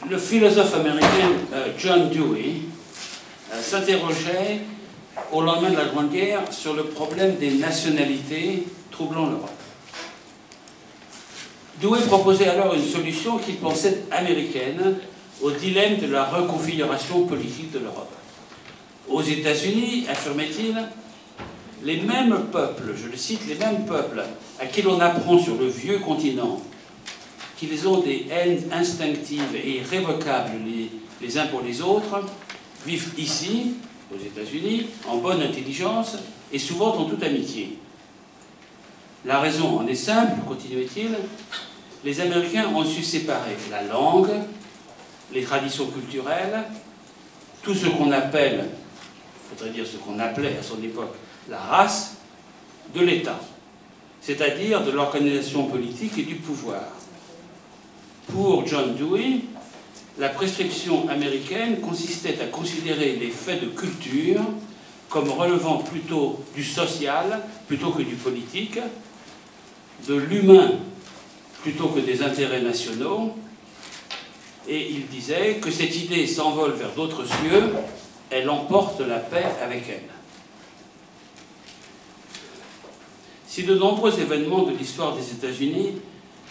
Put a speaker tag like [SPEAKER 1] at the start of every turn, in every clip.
[SPEAKER 1] le philosophe américain John Dewey s'interrogeait au lendemain de la Grande Guerre sur le problème des nationalités troublant l'Europe. Dewey proposait alors une solution qu'il pensait américaine au dilemme de la reconfiguration politique de l'Europe. Aux États-Unis, affirmait-il, les mêmes peuples, je le cite, les mêmes peuples à qui l'on apprend sur le vieux continent qu'ils ont des haines instinctives et irrévocables les uns pour les autres, vivent ici, aux États-Unis, en bonne intelligence et souvent en toute amitié. La raison en est simple, continuait-il, les Américains ont su séparer la langue, les traditions culturelles, tout ce qu'on appelle, il faudrait dire ce qu'on appelait à son époque, la race, de l'État, c'est-à-dire de l'organisation politique et du pouvoir. Pour John Dewey, la prescription américaine consistait à considérer les faits de culture comme relevant plutôt du social plutôt que du politique, de l'humain plutôt que des intérêts nationaux, et il disait que cette idée s'envole vers d'autres cieux, elle emporte la paix avec elle. Si de nombreux événements de l'histoire des États-Unis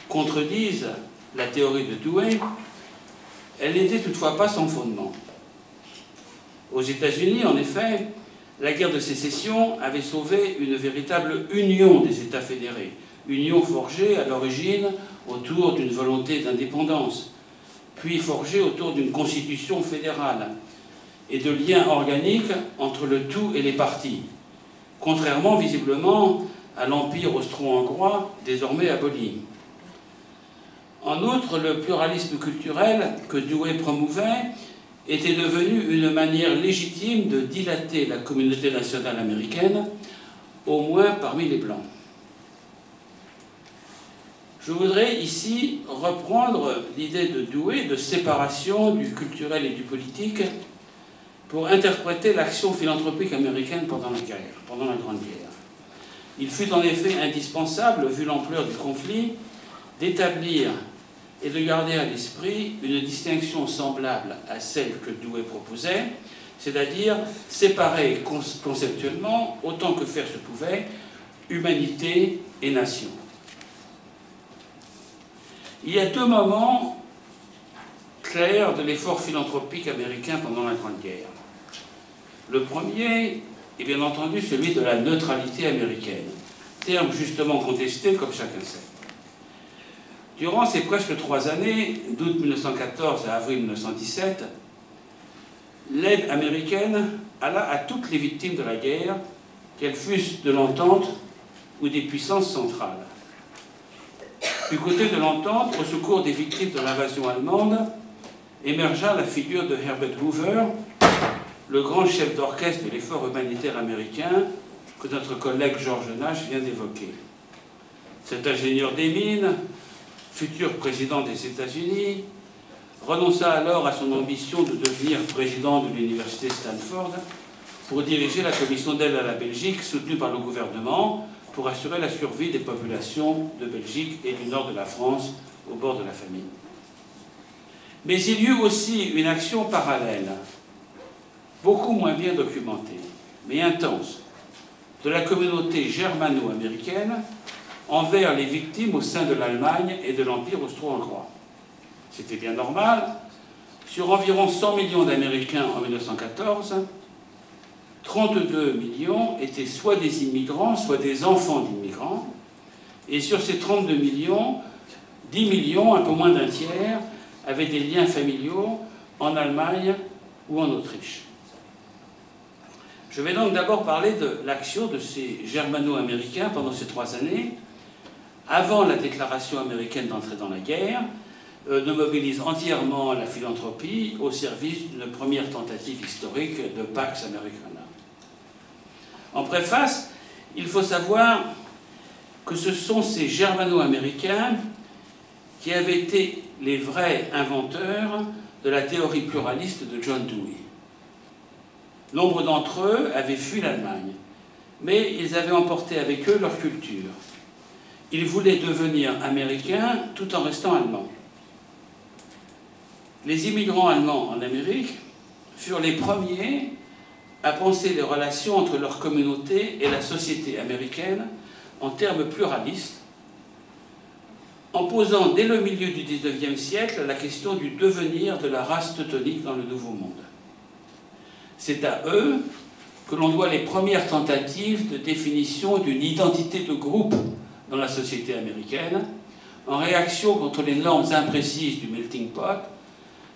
[SPEAKER 1] contredisent la théorie de Dewey, elle n'était toutefois pas sans fondement. Aux États-Unis, en effet, la guerre de sécession avait sauvé une véritable union des États fédérés, union forgée à l'origine autour d'une volonté d'indépendance, puis forgée autour d'une constitution fédérale et de liens organiques entre le tout et les partis, contrairement visiblement à l'empire austro-hongrois désormais aboli. En outre, le pluralisme culturel que Dewey promouvait était devenu une manière légitime de dilater la communauté nationale américaine, au moins parmi les Blancs. Je voudrais ici reprendre l'idée de Dewey de séparation du culturel et du politique pour interpréter l'action philanthropique américaine pendant la Grande Guerre. Il fut en effet indispensable, vu l'ampleur du conflit, d'établir et de garder à l'esprit une distinction semblable à celle que Dewey proposait, c'est-à-dire séparer conceptuellement, autant que faire se pouvait, humanité et nation. Il y a deux moments clairs de l'effort philanthropique américain pendant la Grande Guerre. Le premier est bien entendu celui de la neutralité américaine, terme justement contesté comme chacun sait. Durant ces presque 3 années, d'août 1914 à avril 1917, l'aide américaine alla à toutes les victimes de la guerre, qu'elles fussent de l'entente ou des puissances centrales. Du côté de l'entente, au secours des victimes de l'invasion allemande, émergea la figure de Herbert Hoover, le grand chef d'orchestre de l'effort humanitaire américain que notre collègue Georges Nash vient d'évoquer. Cet ingénieur des mines, futur président des États-Unis, renonça alors à son ambition de devenir président de l'université Stanford pour diriger la commission d'aide à la Belgique soutenue par le gouvernement pour assurer la survie des populations de Belgique et du nord de la France au bord de la famine. Mais il y eut aussi une action parallèle, beaucoup moins bien documentée, mais intense, de la communauté germano-américaine envers les victimes au sein de l'Allemagne et de l'Empire austro-hongrois. C'était bien normal. Sur environ 100 millions d'Américains en 1914, 32 millions étaient soit des immigrants, soit des enfants d'immigrants. Et sur ces 32 millions, 10 millions, un peu moins d'un tiers, avaient des liens familiaux en Allemagne ou en Autriche. Je vais donc d'abord parler de l'action de ces germano-américains pendant ces 3 années, avant la déclaration américaine d'entrer dans la guerre, ne mobilise entièrement la philanthropie au service d'une première tentative historique de Pax Americana. En préface, il faut savoir que ce sont ces germano-américains qui avaient été les vrais inventeurs de la théorie pluraliste de John Dewey. Nombre d'entre eux avaient fui l'Allemagne, mais ils avaient emporté avec eux leur culture. Ils voulaient devenir américains tout en restant allemands. Les immigrants allemands en Amérique furent les premiers à penser les relations entre leur communauté et la société américaine en termes pluralistes, en posant dès le milieu du XIXe siècle la question du devenir de la race teutonique dans le Nouveau Monde. C'est à eux que l'on doit les premières tentatives de définition d'une identité de groupe dans la société américaine, en réaction contre les normes imprécises du melting pot,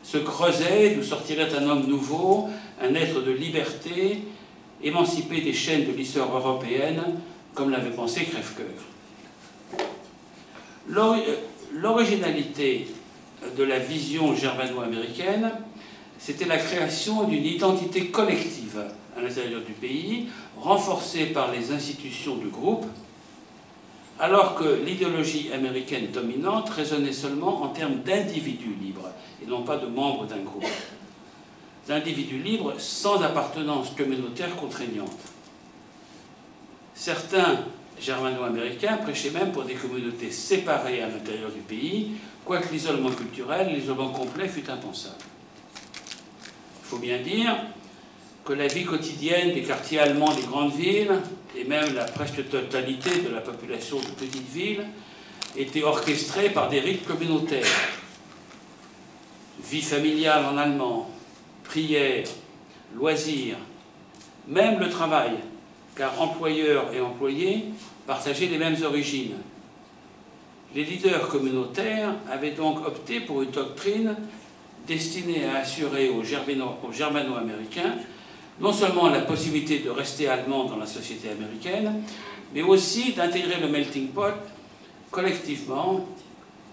[SPEAKER 1] se creusait d'où sortirait un homme nouveau, un être de liberté, émancipé des chaînes de l'histoire européenne, comme l'avait pensé Crèvecoeur. L'originalité de la vision germano-américaine, c'était la création d'une identité collective à l'intérieur du pays, renforcée par les institutions du groupe, alors que l'idéologie américaine dominante raisonnait seulement en termes d'individus libres, et non pas de membres d'un groupe. D'individus libres sans appartenance communautaire contraignante. Certains germano-américains prêchaient même pour des communautés séparées à l'intérieur du pays, quoique l'isolement culturel, l'isolement complet fût impensable. Il faut bien dire que la vie quotidienne des quartiers allemands des grandes villes, et même la presque totalité de la population de petites villes, était orchestrée par des rites communautaires. Vie familiale en allemand, prières, loisirs, même le travail, car employeurs et employés partageaient les mêmes origines. Les leaders communautaires avaient donc opté pour une doctrine destinée à assurer aux germano-américains non seulement la possibilité de rester allemands dans la société américaine, mais aussi d'intégrer le melting pot collectivement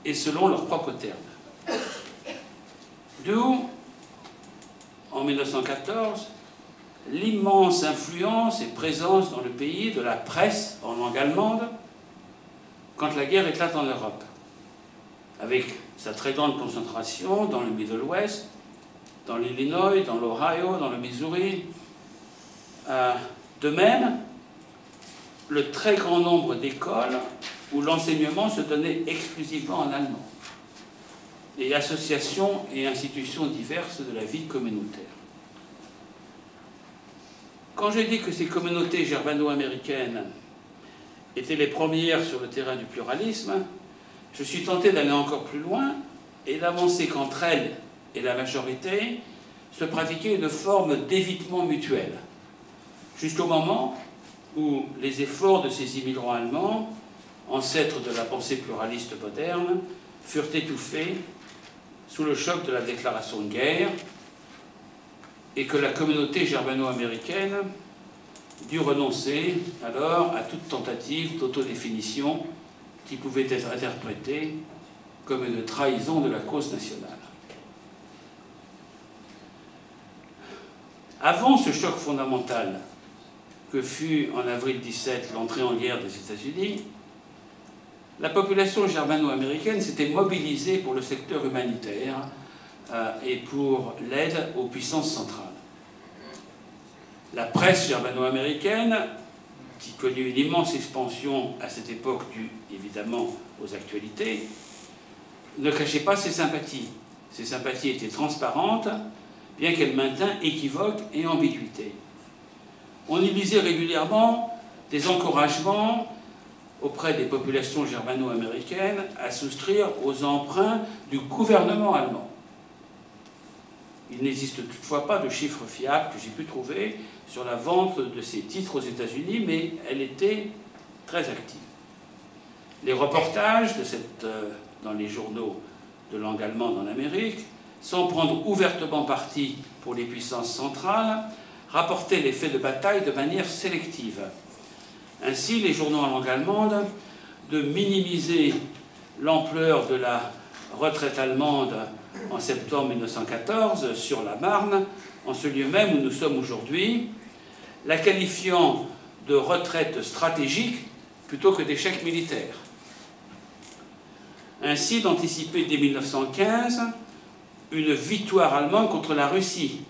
[SPEAKER 1] et selon leurs propres termes. D'où, en 1914, l'immense influence et présence dans le pays de la presse en langue allemande quand la guerre éclate en Europe, avec sa très grande concentration dans le Middle West, dans l'Illinois, dans l'Ohio, dans le Missouri. De même, le très grand nombre d'écoles où l'enseignement se donnait exclusivement en allemand, et associations et institutions diverses de la vie communautaire. Quand je dis que ces communautés germano-américaines étaient les premières sur le terrain du pluralisme, je suis tenté d'aller encore plus loin et d'avancer qu'entre elles et la majorité se pratiquait une forme d'évitement mutuel, jusqu'au moment où les efforts de ces immigrants allemands, ancêtres de la pensée pluraliste moderne, furent étouffés sous le choc de la déclaration de guerre, et que la communauté germano-américaine dut renoncer alors à toute tentative d'autodéfinition qui pouvait être interprétée comme une trahison de la cause nationale. Avant ce choc fondamental que fut en avril 17 l'entrée en guerre des États-Unis, la population germano-américaine s'était mobilisée pour le secteur humanitaire et pour l'aide aux puissances centrales. La presse germano-américaine, qui connut une immense expansion à cette époque due évidemment aux actualités, ne cachait pas ses sympathies. Ses sympathies étaient transparentes, bien qu'elles maintinssent équivoques et ambiguïtés. On y lisait régulièrement des encouragements auprès des populations germano-américaines à souscrire aux emprunts du gouvernement allemand. Il n'existe toutefois pas de chiffres fiables que j'ai pu trouver sur la vente de ces titres aux États-Unis, mais elle était très active. Les reportages dans les journaux de langue allemande en Amérique, sans prendre ouvertement parti pour les puissances centrales, rapportaient les faits de bataille de manière sélective. Ainsi, les journaux en langue allemande de minimiser l'ampleur de la retraite allemande en septembre 1914 sur la Marne, en ce lieu même où nous sommes aujourd'hui, la qualifiant de retraite stratégique plutôt que d'échec militaire. Ainsi d'anticiper dès 1915 une victoire allemande contre la Russie,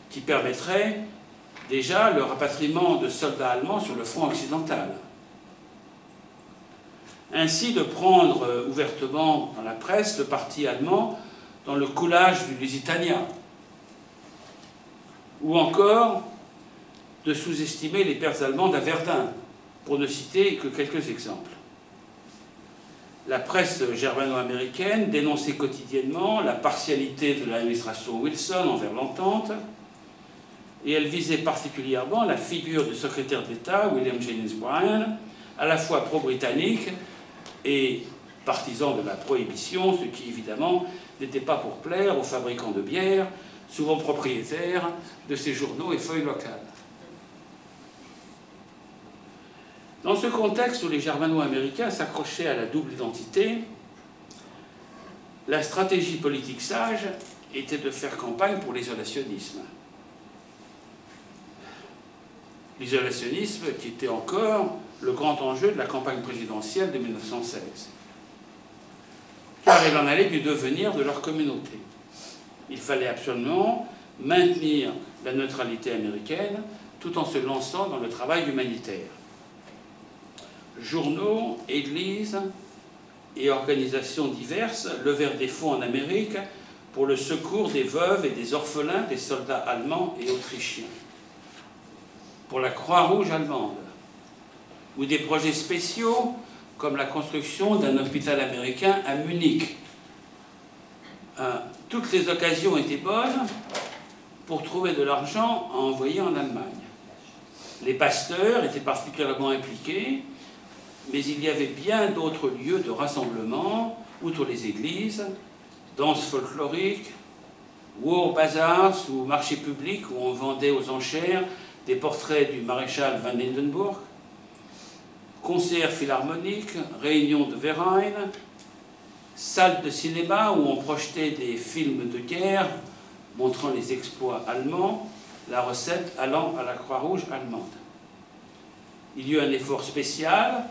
[SPEAKER 1] qui permettrait déjà le rapatriement de soldats allemands sur le front occidental. Ainsi de prendre ouvertement dans la presse le parti allemand dans le coulage du Lusitania, ou encore de sous-estimer les pertes allemandes à Verdun, pour ne citer que quelques exemples. La presse germano-américaine dénonçait quotidiennement la partialité de l'administration Wilson envers l'entente, et elle visait particulièrement la figure du secrétaire d'État, William Jennings Bryan, à la fois pro-britannique et partisan de la prohibition, ce qui évidemment n'était pas pour plaire aux fabricants de bière, souvent propriétaires de ces journaux et feuilles locales. Dans ce contexte où les germano-américains s'accrochaient à la double identité, la stratégie politique sage était de faire campagne pour l'isolationnisme. L'isolationnisme qui était encore le grand enjeu de la campagne présidentielle de 1916. Car il en allait du devenir de leur communauté. Il fallait absolument maintenir la neutralité américaine tout en se lançant dans le travail humanitaire. Journaux, églises et organisations diverses levèrent des fonds en Amérique pour le secours des veuves et des orphelins des soldats allemands et autrichiens, pour la Croix-Rouge allemande, ou des projets spéciaux comme la construction d'un hôpital américain à Munich. Toutes les occasions étaient bonnes pour trouver de l'argent à envoyer en Allemagne. Les pasteurs étaient particulièrement impliqués, mais il y avait bien d'autres lieux de rassemblement, outre les églises, danses folkloriques, war bazaars ou marchés publics où on vendait aux enchères des portraits du maréchal Van Hindenburg, concerts philharmoniques, réunions de Verein, salles de cinéma où on projetait des films de guerre montrant les exploits allemands, la recette allant à la Croix-Rouge allemande. Il y eut un effort spécial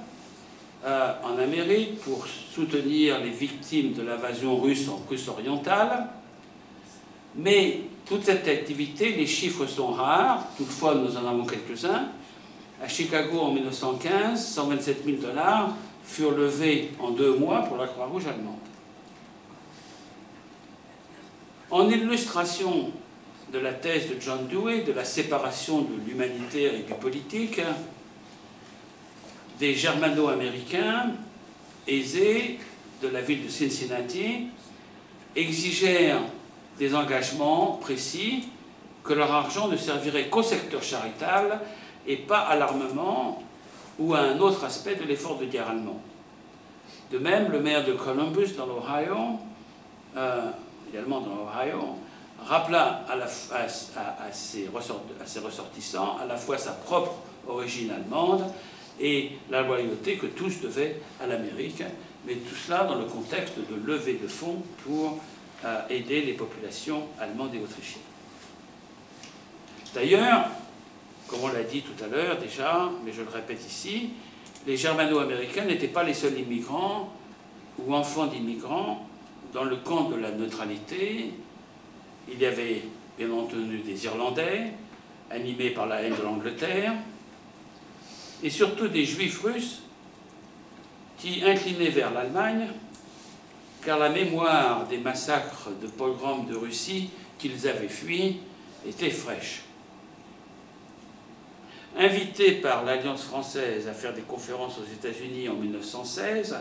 [SPEAKER 1] en Amérique pour soutenir les victimes de l'invasion russe en Prusse orientale, mais toute cette activité, les chiffres sont rares, toutefois nous en avons quelques-uns. À Chicago en 1915, 127 000 $ furent levés en 2 mois pour la Croix-Rouge allemande. En illustration de la thèse de John Dewey, de la séparation de l'humanitaire et du politique, des germano-américains aisés de la ville de Cincinnati exigèrent des engagements précis, que leur argent ne servirait qu'au secteur charitable et pas à l'armement ou à un autre aspect de l'effort de guerre allemand. De même, le maire de Columbus, dans l'Ohio, également dans l'Ohio, rappela à ses ressortissants à la fois sa propre origine allemande et la loyauté que tous devaient à l'Amérique, mais tout cela dans le contexte de levée de fonds pour aider les populations allemandes et autrichiennes. D'ailleurs, comme on l'a dit tout à l'heure déjà, mais je le répète ici, les germano-américains n'étaient pas les seuls immigrants ou enfants d'immigrants dans le camp de la neutralité. Il y avait bien entendu des Irlandais, animés par la haine de l'Angleterre, et surtout des Juifs russes qui inclinaient vers l'Allemagne, car la mémoire des massacres de pogroms de Russie qu'ils avaient fuis était fraîche. Invité par l'Alliance française à faire des conférences aux États-Unis en 1916,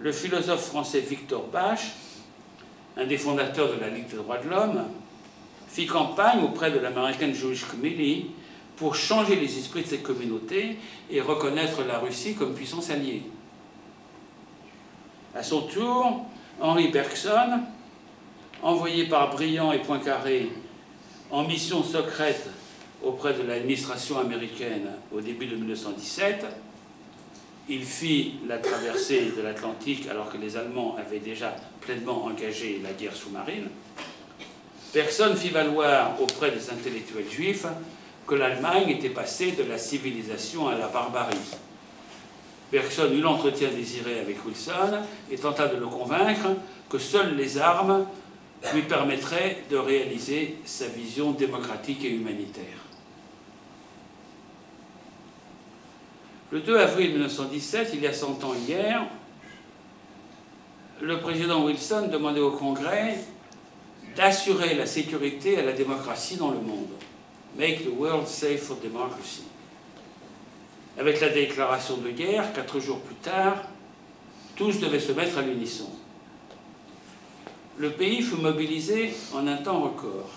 [SPEAKER 1] le philosophe français Victor Bach, un des fondateurs de la Ligue des droits de l'homme, fit campagne auprès de l'American Jewish Committee pour changer les esprits de ces communautés et reconnaître la Russie comme puissance alliée. À son tour, Henry Bergson, envoyé par Briand et Poincaré en mission secrète auprès de l'administration américaine au début de 1917, il fit la traversée de l'Atlantique alors que les Allemands avaient déjà pleinement engagé la guerre sous-marine. Bergson fit valoir auprès des intellectuels juifs que l'Allemagne était passée de la civilisation à la barbarie. Bergson eut l'entretien désiré avec Wilson et tenta de le convaincre que seules les armes lui permettraient de réaliser sa vision démocratique et humanitaire. Le 2 avril 1917, il y a 100 ans hier, le président Wilson demandait au Congrès d'assurer la sécurité et la démocratie dans le monde. Make the world safe for democracy. Avec la déclaration de guerre, 4 jours plus tard, tous devaient se mettre à l'unisson. Le pays fut mobilisé en un temps record,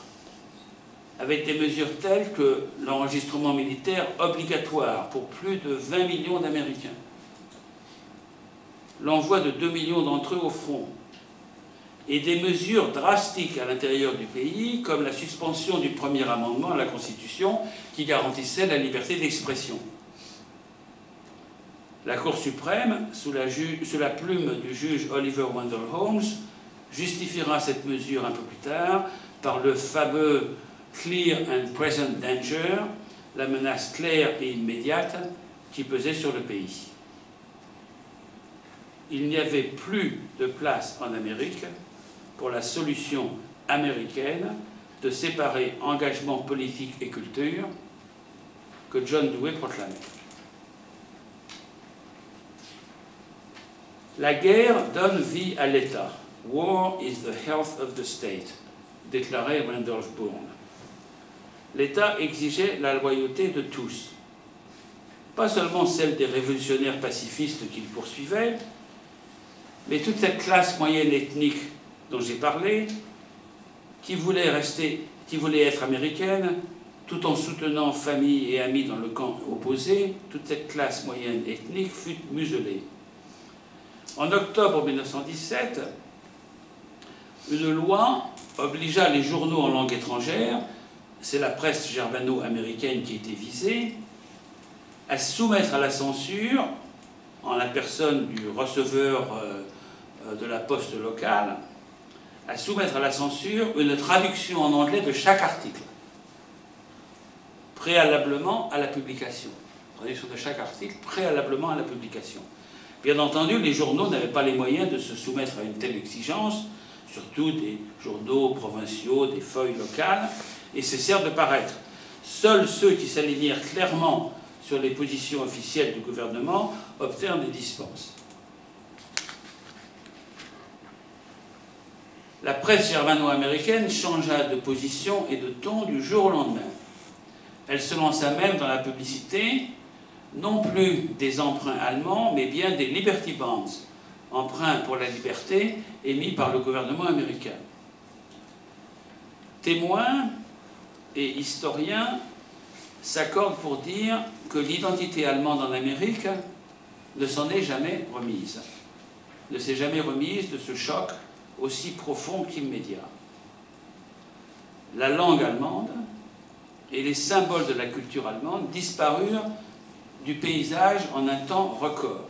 [SPEAKER 1] avec des mesures telles que l'enregistrement militaire obligatoire pour plus de 20 millions d'Américains, l'envoi de 2 millions d'entre eux au front, et des mesures drastiques à l'intérieur du pays, comme la suspension du premier amendement à la Constitution qui garantissait la liberté d'expression. La Cour suprême, sous la plume du juge Oliver Wendell Holmes, justifiera cette mesure un peu plus tard par le fameux « clear and present danger », la menace claire et immédiate qui pesait sur le pays. Il n'y avait plus de place en Amérique pour la solution américaine de séparer engagement politique et culture que John Dewey proclamait. La guerre donne vie à l'État. War is the health of the state, déclarait Randolph Bourne. L'État exigeait la loyauté de tous, pas seulement celle des révolutionnaires pacifistes qu'il poursuivait, mais toute cette classe moyenne ethnique dont j'ai parlé, qui voulait être américaine, tout en soutenant famille et amis dans le camp opposé, toute cette classe moyenne ethnique fut muselée. En octobre 1917, une loi obligea les journaux en langue étrangère, c'est la presse germano-américaine qui était visée, à soumettre à la censure, en la personne du receveur de la poste locale, à soumettre à la censure une traduction en anglais de chaque article, préalablement à la publication. Traduction de chaque article préalablement à la publication. Bien entendu, les journaux n'avaient pas les moyens de se soumettre à une telle exigence, surtout des journaux provinciaux, des feuilles locales, et cessèrent de paraître. Seuls ceux qui s'alignèrent clairement sur les positions officielles du gouvernement obtinrent des dispenses. La presse germano-américaine changea de position et de ton du jour au lendemain. Elle se lança même dans la publicité, non plus des emprunts allemands, mais bien des Liberty Bonds, emprunts pour la liberté émis par le gouvernement américain. Témoins et historiens s'accordent pour dire que l'identité allemande en Amérique ne s'en est jamais remise, ne s'est jamais remise de ce choc aussi profond qu'immédiat. La langue allemande et les symboles de la culture allemande disparurent du paysage en un temps record.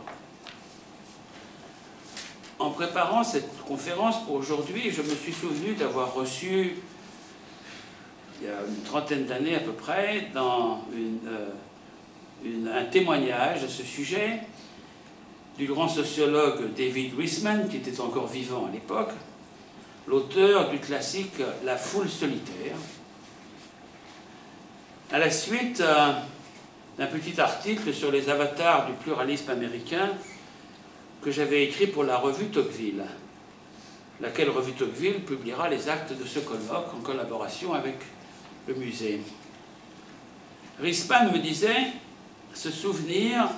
[SPEAKER 1] En préparant cette conférence pour aujourd'hui, je me suis souvenu d'avoir reçu, il y a une trentaine d'années à peu près, dans un témoignage à ce sujet du grand sociologue David Weissman, qui était encore vivant à l'époque, l'auteur du classique « La foule solitaire », à la suite d'un petit article sur les avatars du pluralisme américain que j'avais écrit pour la revue Tocqueville, laquelle revue Tocqueville publiera les actes de ce colloque en collaboration avec le musée. Weissman me disait se souvenir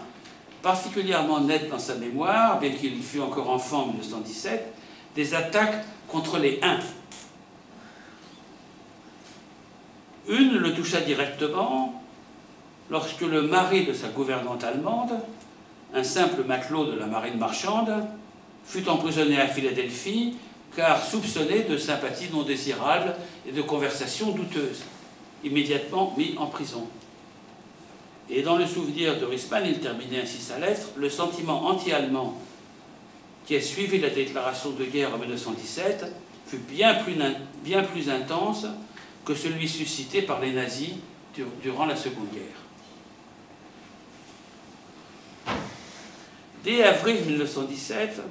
[SPEAKER 1] particulièrement net dans sa mémoire, bien qu'il fût encore enfant en 1917, des attaques contre les Huns. Une le toucha directement lorsque le mari de sa gouvernante allemande, un simple matelot de la marine marchande, fut emprisonné à Philadelphie car soupçonné de sympathies non désirables et de conversations douteuses, immédiatement mis en prison. Et dans le souvenir de Weissman, il terminait ainsi sa lettre: le sentiment anti-allemand qui a suivi la déclaration de guerre en 1917 fut bien plus intense que celui suscité par les nazis durant la Seconde Guerre. Dès avril 1917,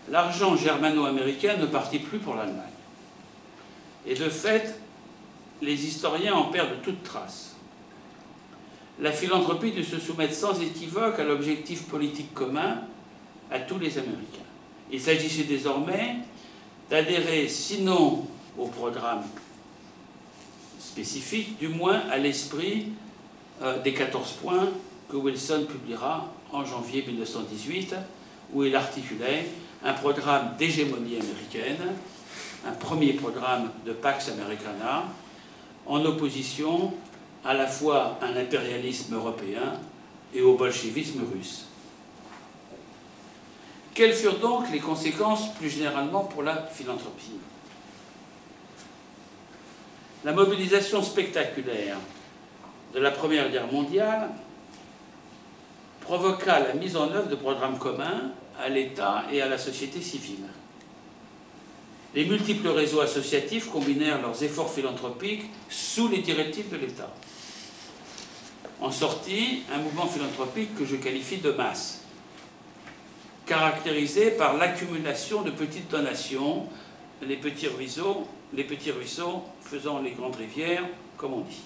[SPEAKER 1] l'argent germano-américain ne partit plus pour l'Allemagne. Et de fait, les historiens en perdent toute trace. La philanthropie dut se soumettre sans équivoque à l'objectif politique commun à tous les Américains. Il s'agissait désormais d'adhérer, sinon au programme spécifique, du moins à l'esprit des 14 points que Wilson publiera en janvier 1918, où il articulait un programme d'hégémonie américaine, un premier programme de Pax Americana, en opposition à la fois à l'impérialisme européen et au bolchevisme russe. Quelles furent donc les conséquences plus généralement pour la philanthropie? La mobilisation spectaculaire de la Première Guerre mondiale provoqua la mise en œuvre de programmes communs à l'État et à la société civile. Les multiples réseaux associatifs combinèrent leurs efforts philanthropiques sous les directives de l'État. En sortit un mouvement philanthropique que je qualifie de masse, caractérisé par l'accumulation de petites donations, les petits ruisseaux faisant les grandes rivières, comme on dit.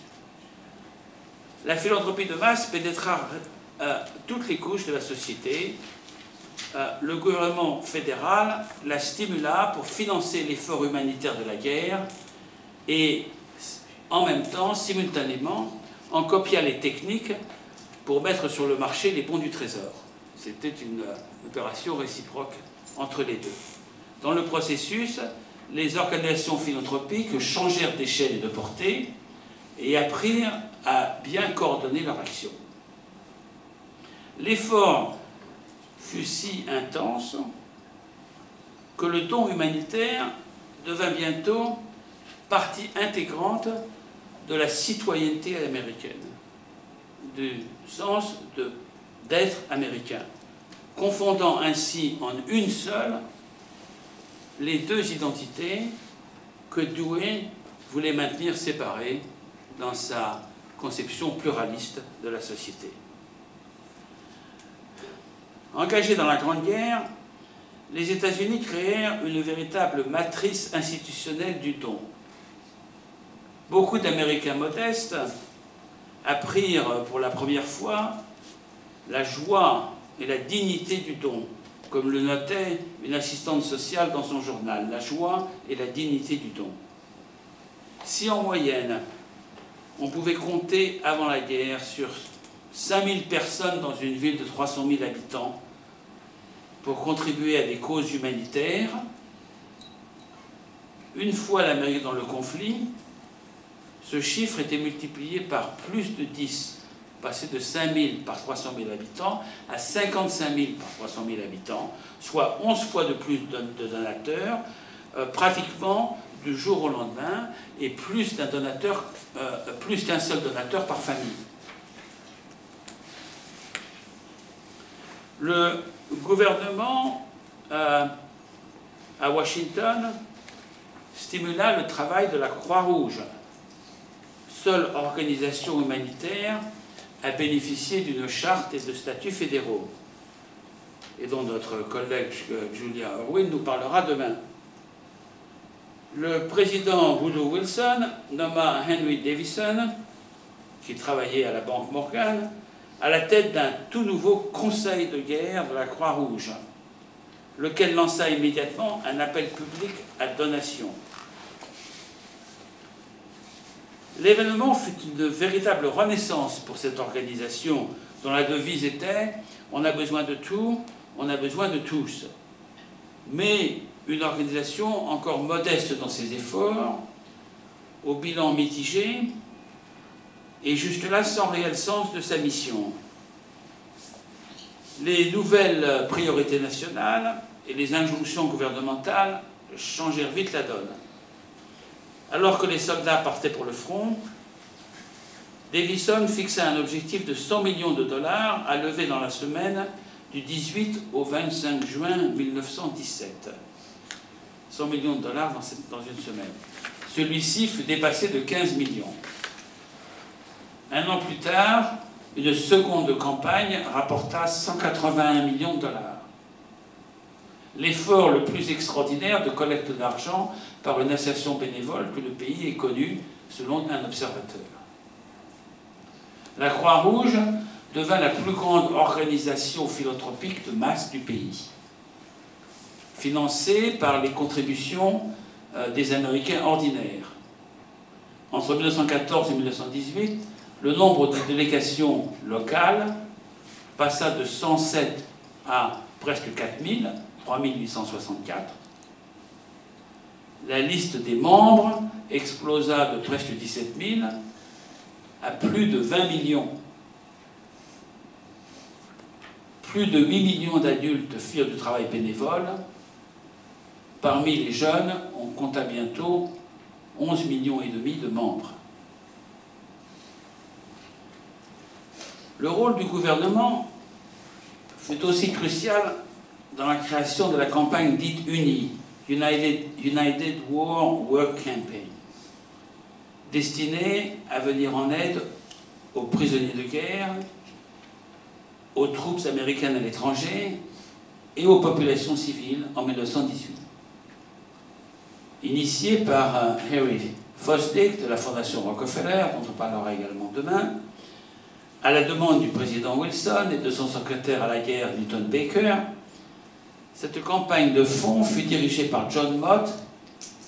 [SPEAKER 1] La philanthropie de masse pénétra toutes les couches de la société. Le gouvernement fédéral la stimula pour financer l'effort humanitaire de la guerre et, en même temps, simultanément, en copia les techniques pour mettre sur le marché les bons du Trésor. C'était une opération réciproque entre les deux. Dans le processus, les organisations philanthropiques changèrent d'échelle et de portée et apprirent à bien coordonner leur action. L'effort fut si intense que le don humanitaire devint bientôt partie intégrante de la citoyenneté américaine, du sens d'être américain, confondant ainsi en une seule les deux identités que Dewey voulait maintenir séparées dans sa conception pluraliste de la société. Engagés dans la Grande Guerre, les États-Unis créèrent une véritable matrice institutionnelle du don. Beaucoup d'Américains modestes apprirent pour la première fois la joie et la dignité du don, comme le notait une assistante sociale dans son journal, la joie et la dignité du don. Si en moyenne, on pouvait compter avant la guerre sur 5000 personnes dans une ville de 300 000 habitants pour contribuer à des causes humanitaires, une fois l'Amérique dans le conflit, ce chiffre était multiplié par plus de 10, passé de 5000 par 300 000 habitants à 55 000 par 300 000 habitants, soit 11 fois de plus de donateurs, pratiquement du jour au lendemain, et plus qu'un seul donateur par famille. Le gouvernement à Washington stimula le travail de la Croix-Rouge, seule organisation humanitaire à bénéficier d'une charte et de statuts fédéraux, et dont notre collègue Julia Irwin nous parlera demain. Le président Woodrow Wilson nomma Henry Davison, qui travaillait à la Banque Morgan, à la tête d'un tout nouveau conseil de guerre de la Croix-Rouge, lequel lança immédiatement un appel public à donation. L'événement fut une véritable renaissance pour cette organisation dont la devise était « On a besoin de tout, on a besoin de tous ». Mais une organisation encore modeste dans ses efforts, au bilan mitigé, et jusque-là sans réel sens de sa mission. Les nouvelles priorités nationales et les injonctions gouvernementales changèrent vite la donne. Alors que les soldats partaient pour le front, Davison fixa un objectif de 100 millions de dollars à lever dans la semaine du 18 au 25 juin 1917. 100 millions de dollars dans une semaine. Celui-ci fut dépassé de 15 millions. Un an plus tard, une seconde campagne rapporta 181 millions de dollars. L'effort le plus extraordinaire de collecte d'argent par une association bénévole que le pays ait connu, selon un observateur. La Croix-Rouge devint la plus grande organisation philanthropique de masse du pays. financée par les contributions des Américains ordinaires. Entre 1914 et 1918, le nombre de délégations locales passa de 107 à presque 4000, 3864. La liste des membres explosa de presque 17 000 à plus de 20 millions. Plus de 8 millions d'adultes firent du travail bénévole. Parmi les jeunes, on compta bientôt 11,5 millions de membres. Le rôle du gouvernement fut aussi crucial dans la création de la campagne dite unie, United War Work Campaign, destinée à venir en aide aux prisonniers de guerre, aux troupes américaines à l'étranger et aux populations civiles en 1918. Initiée par Harry Fosdick de la Fondation Rockefeller, dont on parlera également demain, à la demande du président Wilson et de son secrétaire à la guerre Newton Baker, cette campagne de fonds fut dirigée par John Mott,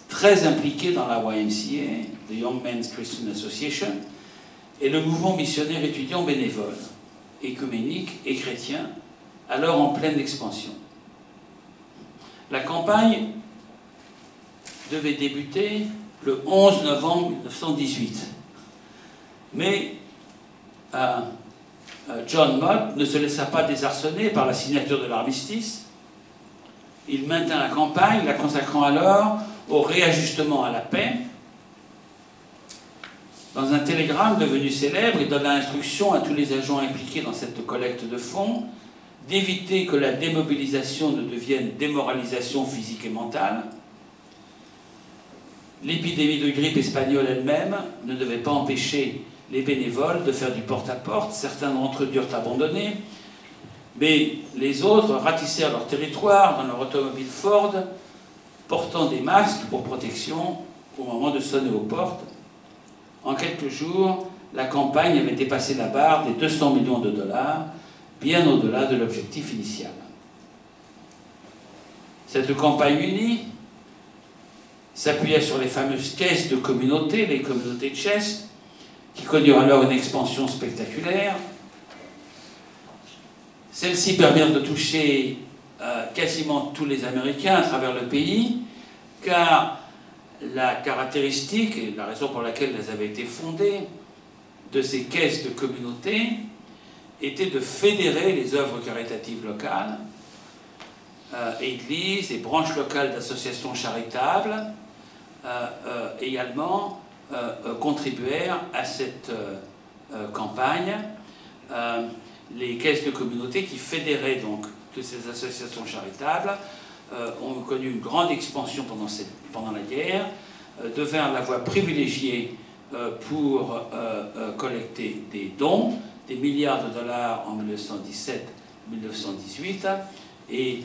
[SPEAKER 1] très impliqué dans la YMCA, the Young Men's Christian Association, et le mouvement missionnaire étudiant bénévole, écuménique et chrétien, alors en pleine expansion. La campagne devait débuter le 11 novembre 1918. Mais John Mott ne se laissa pas désarçonner par la signature de l'armistice. Il maintint la campagne, la consacrant alors au réajustement à la paix. Dans un télégramme devenu célèbre, il donna instruction à tous les agents impliqués dans cette collecte de fonds d'éviter que la démobilisation ne devienne démoralisation physique et mentale. L'épidémie de grippe espagnole elle-même ne devait pas empêcher les bénévoles de faire du porte-à-porte. Certains d'entre eux durent abandonner, mais les autres ratissèrent leur territoire dans leur automobile Ford, portant des masques pour protection au moment de sonner aux portes. En quelques jours, la campagne avait dépassé la barre des 200 millions de dollars, bien au-delà de l'objectif initial. Cette campagne unie s'appuyait sur les fameuses caisses de communauté, les communautés chest, qui connurent alors une expansion spectaculaire. Celles-ci permirent de toucher quasiment tous les Américains à travers le pays, car la caractéristique, et la raison pour laquelle elles avaient été fondées, de ces caisses de communauté, était de fédérer les œuvres caritatives locales, églises et branches locales d'associations charitables, également contribuèrent à cette campagne. Les caisses de communauté qui fédéraient donc toutes ces associations charitables ont connu une grande expansion pendant la guerre, devinrent la voie privilégiée pour collecter des dons, des milliards de dollars en 1917-1918, et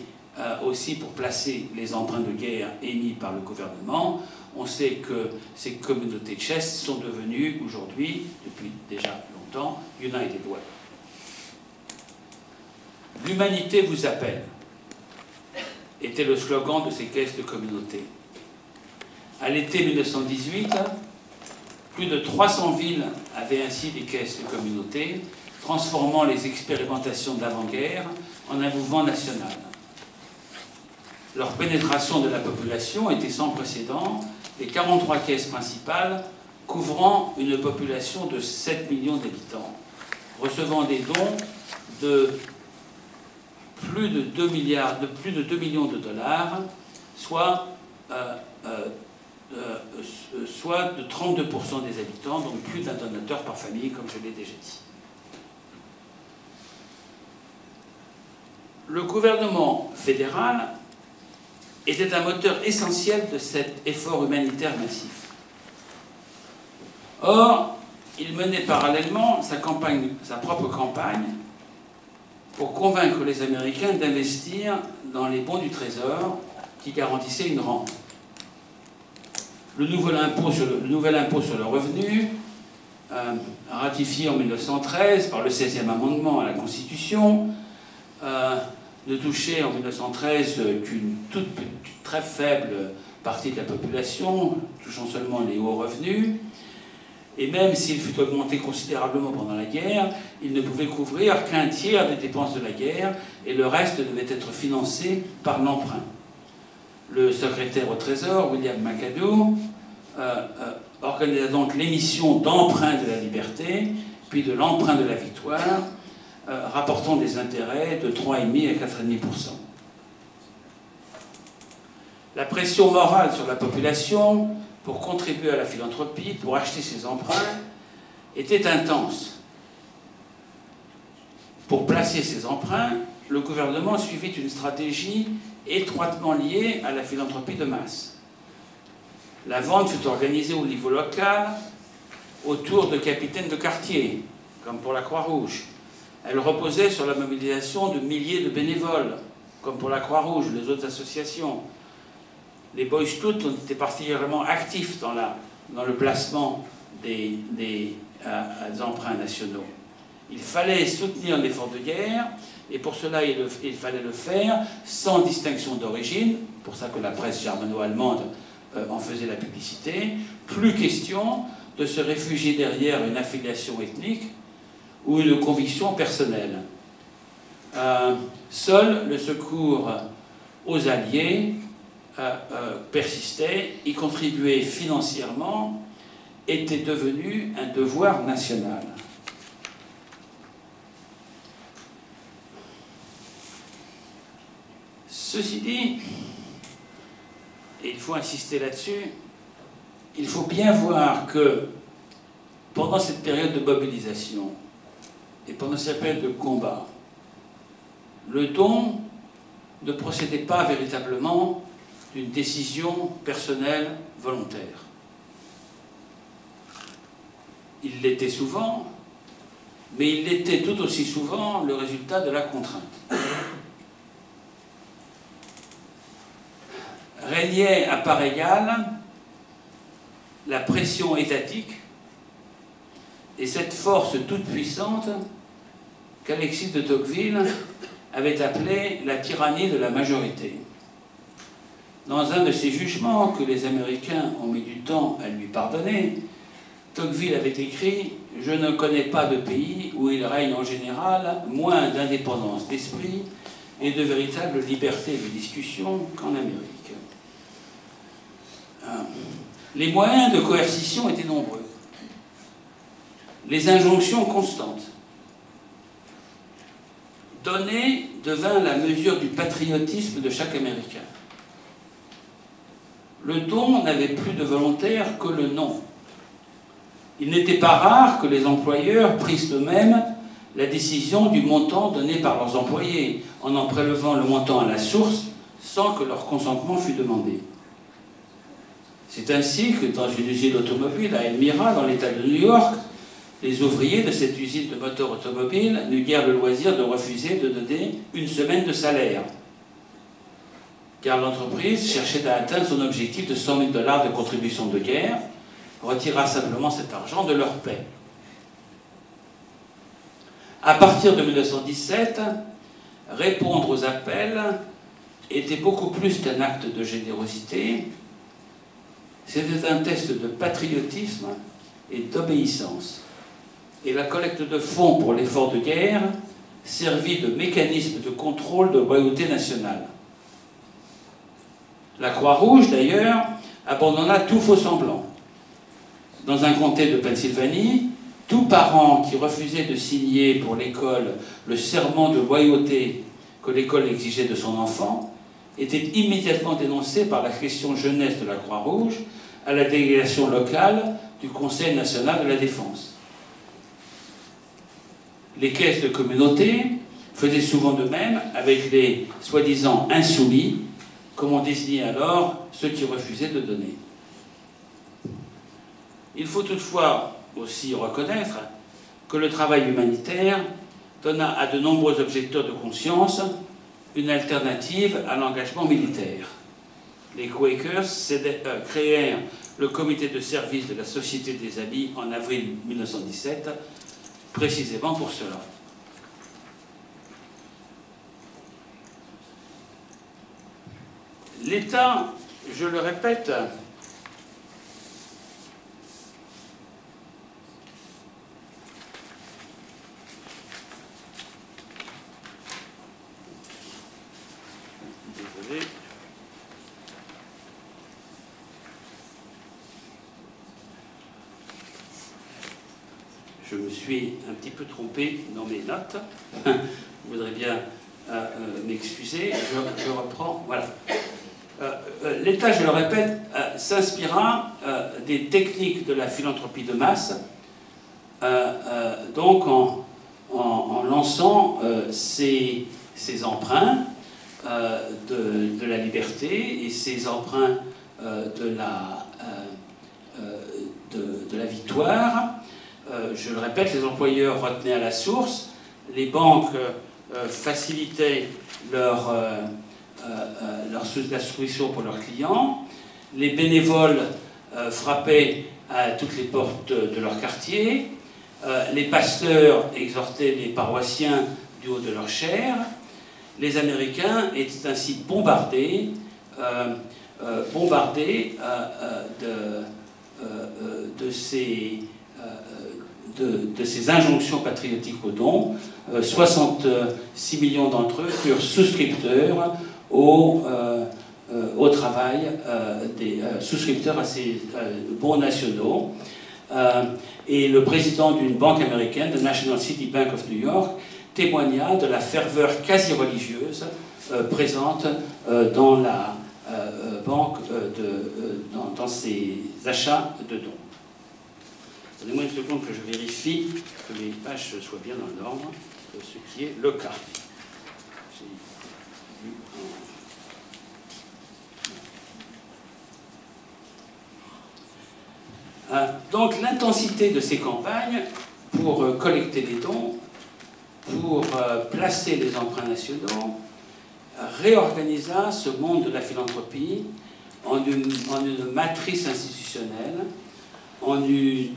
[SPEAKER 1] aussi pour placer les emprunts de guerre émis par le gouvernement. On sait que ces communautés de chest sont devenues aujourd'hui, depuis déjà longtemps, United Way. L'humanité vous appelle, était le slogan de ces caisses de communauté. À l'été 1918, plus de 300 villes avaient ainsi des caisses de communauté, transformant les expérimentations d'avant-guerre en un mouvement national. Leur pénétration de la population était sans précédent, les 43 caisses principales couvrant une population de 7 millions d'habitants, recevant des dons de plus de 2 millions de dollars, soit de 32% des habitants, donc plus d'un donateur par famille, comme je l'ai déjà dit. Le gouvernement fédéral était un moteur essentiel de cet effort humanitaire massif. Or, il menait parallèlement sa propre campagne pour convaincre les Américains d'investir dans les bons du Trésor qui garantissaient une rente. Le nouvel impôt sur le revenu, ratifié en 1913 par le 16e amendement à la Constitution, ne touchait en 1913 qu'une très faible partie de la population, touchant seulement les hauts revenus. Et même s'il fut augmenté considérablement pendant la guerre, il ne pouvait couvrir qu'un tiers des dépenses de la guerre, et le reste devait être financé par l'emprunt. Le secrétaire au Trésor, William McAdoo, organisa donc l'émission d'emprunt de la liberté, puis de l'emprunt de la victoire, rapportant des intérêts de 3,5 à 4,5%. La pression morale sur la population pour contribuer à la philanthropie, pour acheter ses emprunts, était intense. Pour placer ces emprunts, le gouvernement suivit une stratégie étroitement liée à la philanthropie de masse. La vente fut organisée au niveau local, autour de capitaines de quartier, comme pour la Croix-Rouge. Elle reposait sur la mobilisation de milliers de bénévoles, comme pour la Croix-Rouge ou les autres associations. Les Boy Scouts ont été particulièrement actifs dans le placement des emprunts nationaux. Il fallait soutenir l'effort de guerre, et pour cela il fallait le faire sans distinction d'origine, pour ça que la presse germano-allemande en faisait la publicité. Plus question de se réfugier derrière une affiliation ethnique ou une conviction personnelle. Seul le secours aux Alliés persistait, y contribuer financièrement était devenu un devoir national. Ceci dit, et il faut insister là-dessus, il faut bien voir que pendant cette période de mobilisation et pendant cette période de combat, le don ne procédait pas véritablement d'une décision personnelle volontaire. Il l'était souvent, mais il l'était tout aussi souvent le résultat de la contrainte. Régnait à part égale la pression étatique et cette force toute puissante qu'Alexis de Tocqueville avait appelée la tyrannie de la majorité. Dans un de ses jugements que les Américains ont mis du temps à lui pardonner, Tocqueville avait écrit « Je ne connais pas de pays où il règne en général moins d'indépendance d'esprit et de véritable liberté de discussion qu'en Amérique. » Les moyens de coercition étaient nombreux. Les injonctions constantes. Donner devint la mesure du patriotisme de chaque Américain. Le don n'avait plus de volontaire que le nom. Il n'était pas rare que les employeurs prissent eux-mêmes la décision du montant donné par leurs employés, en prélevant le montant à la source sans que leur consentement fût demandé. C'est ainsi que dans une usine automobile à Elmira, dans l'État de New York, les ouvriers de cette usine de moteurs automobiles n'eurent guère le loisir de refuser de donner une semaine de salaire, car l'entreprise cherchait à atteindre son objectif de 100 000 $ de contribution de guerre, retira simplement cet argent de leur paie. À partir de 1917, répondre aux appels était beaucoup plus qu'un acte de générosité, c'était un test de patriotisme et d'obéissance. Et la collecte de fonds pour l'effort de guerre servit de mécanisme de contrôle de loyauté nationale. La Croix-Rouge, d'ailleurs, abandonna tout faux semblant. Dans un comté de Pennsylvanie, tout parent qui refusait de signer pour l'école le serment de loyauté que l'école exigeait de son enfant était immédiatement dénoncé par la section jeunesse de la Croix-Rouge à la délégation locale du Conseil national de la défense. Les caisses de communauté faisaient souvent de même avec les soi-disant insoumis, comme on désignait alors ceux qui refusaient de donner. Il faut toutefois aussi reconnaître que le travail humanitaire donna à de nombreux objecteurs de conscience une alternative à l'engagement militaire. Les Quakers créèrent le comité de service de la Société des Amis en avril 1917, précisément pour cela. L'État, je le répète, désolé, je me suis un petit peu trompé dans mes notes. Je voudrais bien m'excuser. Je reprends. Voilà. L'État, je le répète, s'inspira des techniques de la philanthropie de masse, donc en lançant ces emprunts de la liberté et ces emprunts de la victoire. Je le répète, les employeurs retenaient à la source, les banques facilitaient la souscription pour leurs clients, les bénévoles frappaient à toutes les portes de leur quartier, les pasteurs exhortaient les paroissiens du haut de leur chair. Les Américains étaient ainsi bombardés de ces injonctions patriotiques aux dons. 66 millions d'entre eux furent souscripteurs au travail, souscripteurs à ces bons nationaux. Et le président d'une banque américaine, the National City Bank of New York, témoigna de la ferveur quasi religieuse présente dans la banque, dans ces achats de dons. Donnez-moi une seconde que je vérifie que les pages soient bien dans l'ordre, ce qui est le cas. Donc l'intensité de ces campagnes pour collecter les dons, pour placer les emprunts nationaux, réorganisa ce monde de la philanthropie en une matrice institutionnelle, en une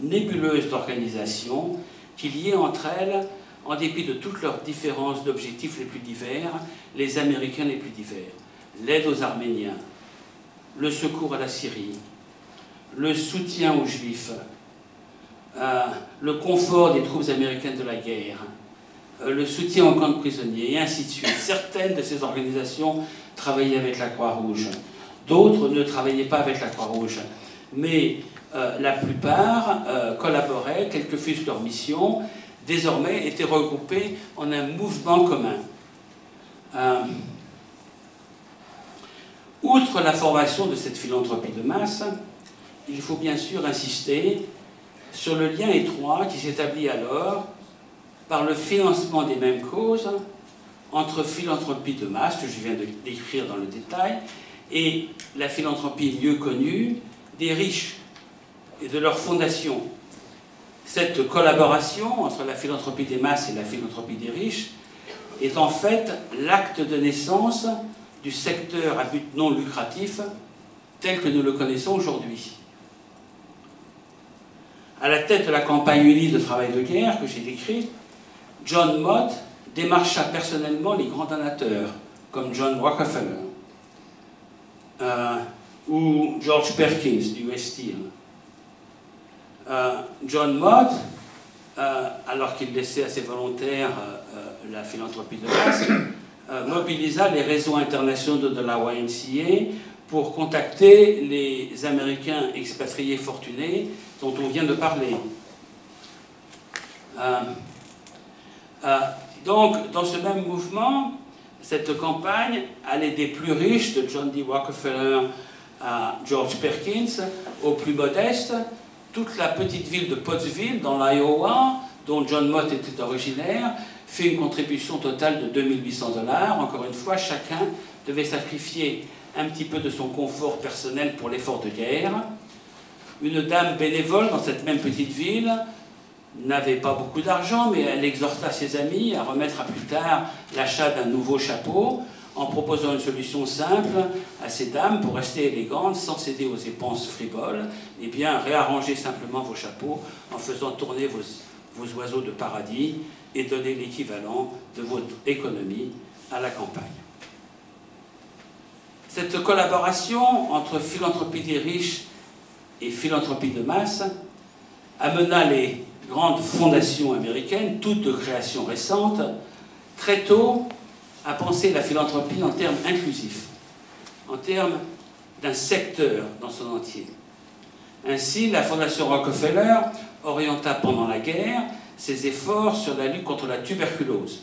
[SPEAKER 1] nébuleuse d'organisation qui liait entre elles, en dépit de toutes leurs différences d'objectifs les plus divers, les Américains les plus divers. L'aide aux Arméniens, le secours à la Syrie, le soutien aux Juifs, le confort des troupes américaines de la guerre, le soutien aux camps de prisonniers, et ainsi de suite. Certaines de ces organisations travaillaient avec la Croix-Rouge, d'autres ne travaillaient pas avec la Croix-Rouge, mais la plupart collaboraient, quelle que fût leur mission, désormais étaient regroupés en un mouvement commun. Outre la formation de cette philanthropie de masse, il faut bien sûr insister sur le lien étroit qui s'établit alors par le financement des mêmes causes entre philanthropie de masse, que je viens de décrire dans le détail, et la philanthropie mieux connue des riches et de leurs fondations. Cette collaboration entre la philanthropie des masses et la philanthropie des riches est en fait l'acte de naissance du secteur à but non lucratif tel que nous le connaissons aujourd'hui. À la tête de la campagne unie de travail de guerre que j'ai décrite, John Mott démarcha personnellement les grands donateurs, comme John Rockefeller ou George Perkins du US Steel. John Mott, alors qu'il laissait à ses volontaires la philanthropie de masse, mobilisa les réseaux internationaux de la YMCA pour contacter les Américains expatriés fortunés dont on vient de parler. Donc, dans ce même mouvement, cette campagne allait des plus riches, de John D. Rockefeller à George Perkins, aux plus modestes. Toute la petite ville de Pottsville, dans l'Iowa, dont John Mott était originaire, fait une contribution totale de 2800 $. Encore une fois, chacun devait sacrifier un petit peu de son confort personnel pour l'effort de guerre. Une dame bénévole dans cette même petite ville n'avait pas beaucoup d'argent, mais elle exhorta ses amis à remettre à plus tard l'achat d'un nouveau chapeau en proposant une solution simple à ces dames pour rester élégantes sans céder aux dépenses frivoles. Eh bien, réarrangez simplement vos chapeaux en faisant tourner vos oiseaux de paradis et donner l'équivalent de votre économie à la campagne. Cette collaboration entre philanthropie des riches et philanthropie de masse amena les grandes fondations américaines, toutes de création récente, très tôt à penser la philanthropie en termes inclusifs, en termes d'un secteur dans son entier. Ainsi, la Fondation Rockefeller orienta pendant la guerre ses efforts sur la lutte contre la tuberculose.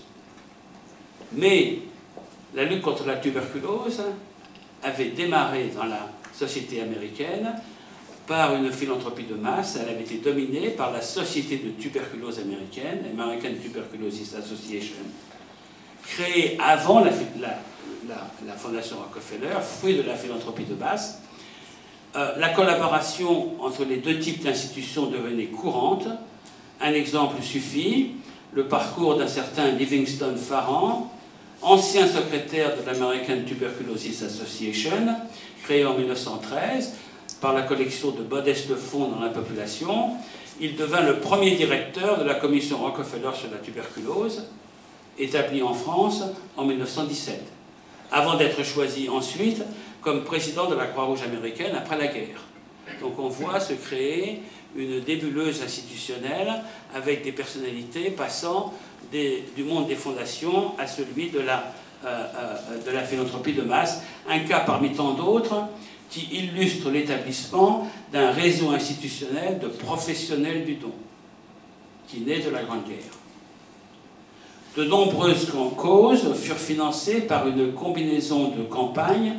[SPEAKER 1] Mais la lutte contre la tuberculose avait démarré dans la société américaine par une philanthropie de masse. Elle avait été dominée par la Société de tuberculose américaine, l'American Tuberculosis Association, créée avant la Fondation Rockefeller, fruit de la philanthropie de masse. La collaboration entre les deux types d'institutions devenait courante. Un exemple suffit, le parcours d'un certain Livingston Farran, ancien secrétaire de l'American Tuberculosis Association, créé en 1913 par la collection de modestes fonds dans la population. Il devint le premier directeur de la commission Rockefeller sur la tuberculose, établie en France en 1917, avant d'être choisi ensuite comme président de la Croix-Rouge américaine après la guerre. Donc on voit se créer une nébuleuse institutionnelle avec des personnalités passant du monde des fondations à celui de la philanthropie de masse, un cas parmi tant d'autres qui illustre l'établissement d'un réseau institutionnel de professionnels du don, qui naît de la Grande Guerre. De nombreuses causes furent financées par une combinaison de campagnes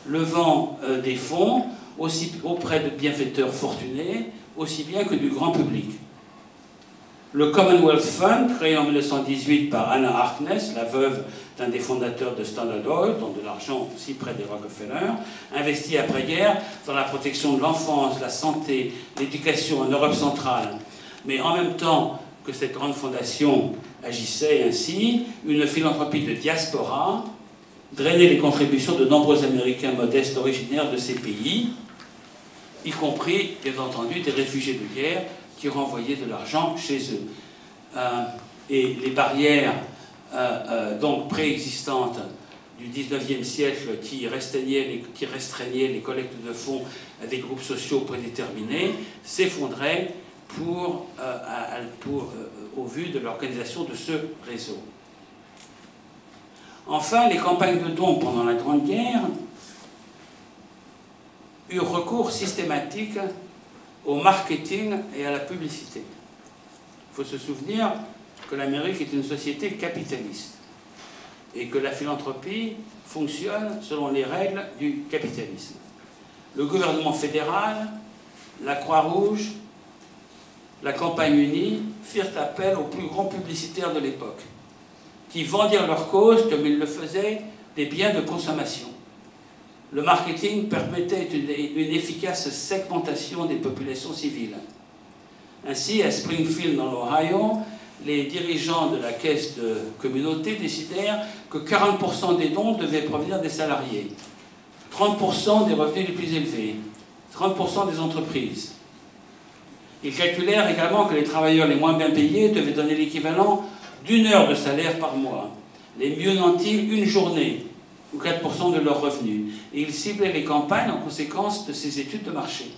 [SPEAKER 1] levant des fonds aussi auprès de bienfaiteurs fortunés, aussi bien que du grand public. Le Commonwealth Fund, créé en 1918 par Anna Harkness, la veuve d'un des fondateurs de Standard Oil, dont de l'argent aussi près des Rockefeller, investi après-guerre dans la protection de l'enfance, la santé, l'éducation en Europe centrale. Mais en même temps que cette grande fondation agissait ainsi, une philanthropie de diaspora drainait les contributions de nombreux Américains modestes originaires de ces pays, y compris, bien entendu, des réfugiés de guerre qui renvoyaient de l'argent chez eux. Et les barrières donc préexistantes du XIXe siècle qui restreignaient les collectes de fonds à des groupes sociaux prédéterminés s'effondraient au vu de l'organisation de ce réseau. Enfin, les campagnes de dons pendant la Grande Guerre eurent recours systématique au marketing et à la publicité. Il faut se souvenir que l'Amérique est une société capitaliste et que la philanthropie fonctionne selon les règles du capitalisme. Le gouvernement fédéral, la Croix-Rouge, la Campagne unie firent appel aux plus grands publicitaires de l'époque, qui vendirent leur cause, comme ils le faisaient, des biens de consommation. Le marketing permettait une efficace segmentation des populations civiles. Ainsi, à Springfield, dans l'Ohio, les dirigeants de la caisse de communauté décidèrent que 40% des dons devaient provenir des salariés, 30% des revenus les plus élevés, 30% des entreprises. Ils calculèrent également que les travailleurs les moins bien payés devaient donner l'équivalent d'1 heure de salaire par mois, les mieux nantis une journée, ou 4% de leurs revenus. Et ils ciblaient les campagnes en conséquence de ces études de marché.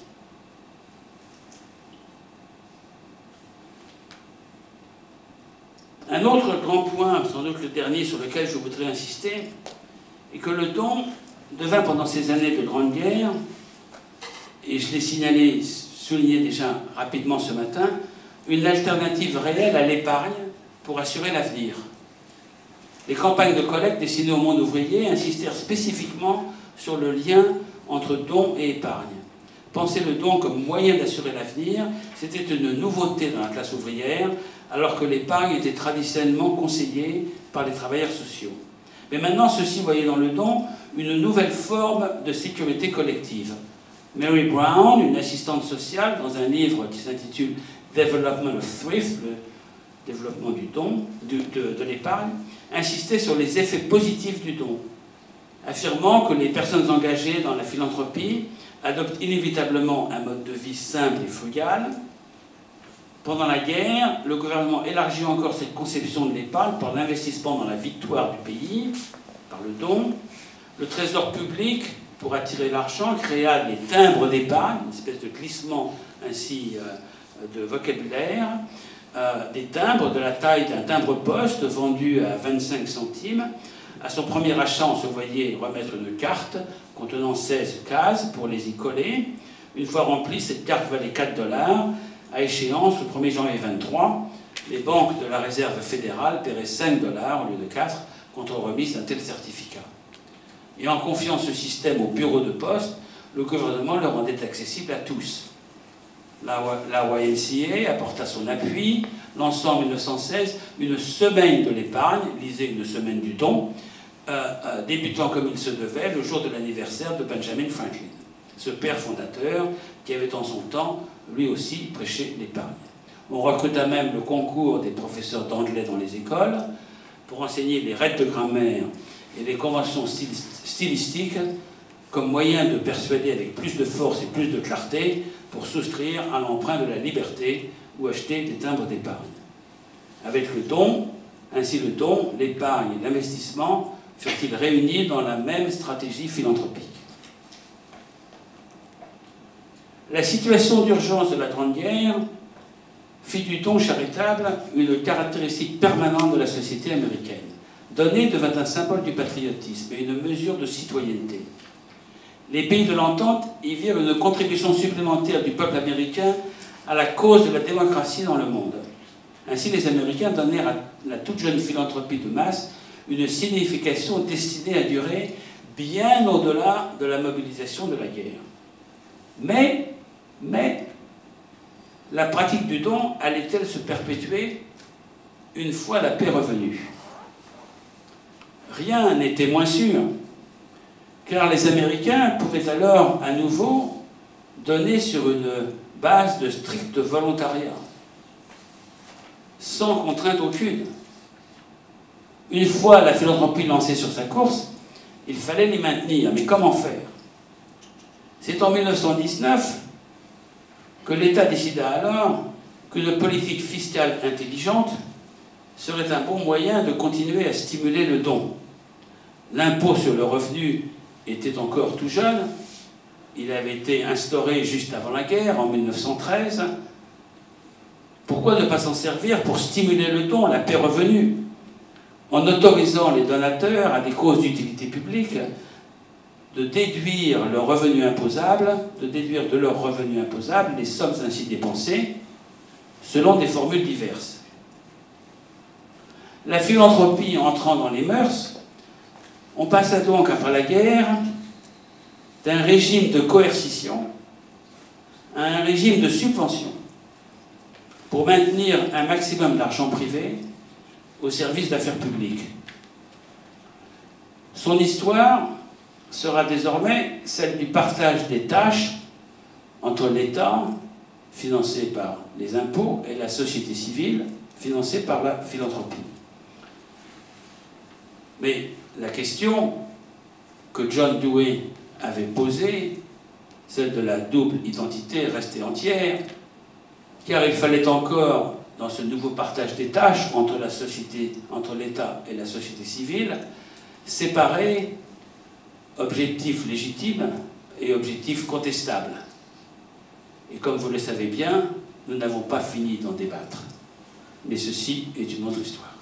[SPEAKER 1] Un autre grand point, sans doute le dernier sur lequel je voudrais insister, est que le don devint pendant ces années de Grande Guerre, et je l'ai souligné déjà rapidement ce matin, une alternative réelle à l'épargne pour assurer l'avenir. Les campagnes de collecte destinées au monde ouvrier insistèrent spécifiquement sur le lien entre don et épargne. Penser le don comme moyen d'assurer l'avenir, c'était une nouveauté dans la classe ouvrière, alors que l'épargne était traditionnellement conseillée par les travailleurs sociaux. Mais maintenant, ceux-ci voyaient dans le don une nouvelle forme de sécurité collective. Mary Brown, une assistante sociale, dans un livre qui s'intitule Development of Thrift, le développement du don, de l'épargne, insistait sur les effets positifs du don, affirmant que les personnes engagées dans la philanthropie adoptent inévitablement un mode de vie simple et frugal. Pendant la guerre, le gouvernement élargit encore cette conception de l'épargne par l'investissement dans la victoire du pays, par le don. Le Trésor public, pour attirer l'argent, créa les timbres d'épargne, une espèce de glissement ainsi de vocabulaire, des timbres de la taille d'un timbre-poste vendu à 25 centimes. À son premier achat, on se voyait remettre une carte contenant 16 cases pour les y coller. Une fois remplie, cette carte valait 4 $. À échéance, le 1er janvier 23, les banques de la réserve fédérale paieraient 5 $ au lieu de 4 contre remise d'un tel certificat. Et en confiant ce système au bureau de poste, le gouvernement le rendait accessible à tous. La YMCA apporta son appui, lançant en 1916 une semaine de l'épargne, lisez une semaine du don, débutant comme il se devait le jour de l'anniversaire de Benjamin Franklin, ce père fondateur qui avait en son temps, lui aussi, prêché l'épargne. On recruta même le concours des professeurs d'anglais dans les écoles pour enseigner les règles de grammaire et les conventions stylistiques comme moyen de persuader avec plus de force et plus de clarté pour souscrire à l'emprunt de la liberté ou acheter des timbres d'épargne. Avec le don, ainsi le don, l'épargne et l'investissement furent-ils réunis dans la même stratégie philanthropique. La situation d'urgence de la Grande Guerre fit du don charitable une caractéristique permanente de la société américaine. Donner devint un symbole du patriotisme et une mesure de citoyenneté. Les pays de l'entente y virent une contribution supplémentaire du peuple américain à la cause de la démocratie dans le monde. Ainsi, les Américains donnèrent à la toute jeune philanthropie de masse une signification destinée à durer bien au-delà de la mobilisation de la guerre. Mais la pratique du don allait-elle se perpétuer une fois la paix revenue? Rien n'était moins sûr, car les Américains pouvaient alors à nouveau donner sur une base de strict volontariat, sans contrainte aucune. Une fois la philanthropie lancée sur sa course, il fallait l'y maintenir. Mais comment faire? C'est en 1919 que l'État décida alors qu'une politique fiscale intelligente serait un bon moyen de continuer à stimuler le don. L'impôt sur le revenu était encore tout jeune. Il avait été instauré juste avant la guerre, en 1913. Pourquoi ne pas s'en servir pour stimuler le don, la paix revenue, en autorisant les donateurs à des causes d'utilité publique de déduire de leur revenu imposable les sommes ainsi dépensées selon des formules diverses. La philanthropie entrant dans les mœurs, on passa donc après la guerre d'un régime de coercition à un régime de subvention pour maintenir un maximum d'argent privé au service d'affaires publiques. Son histoire sera désormais celle du partage des tâches entre l'État, financé par les impôts, et la société civile, financée par la philanthropie. Mais la question que John Dewey avait posée, celle de la double identité, restait entière, car il fallait encore, dans ce nouveau partage des tâches entre l'État et la société civile, séparer objectifs légitimes et objectifs contestables. Et comme vous le savez bien, nous n'avons pas fini d'en débattre. Mais ceci est une autre histoire.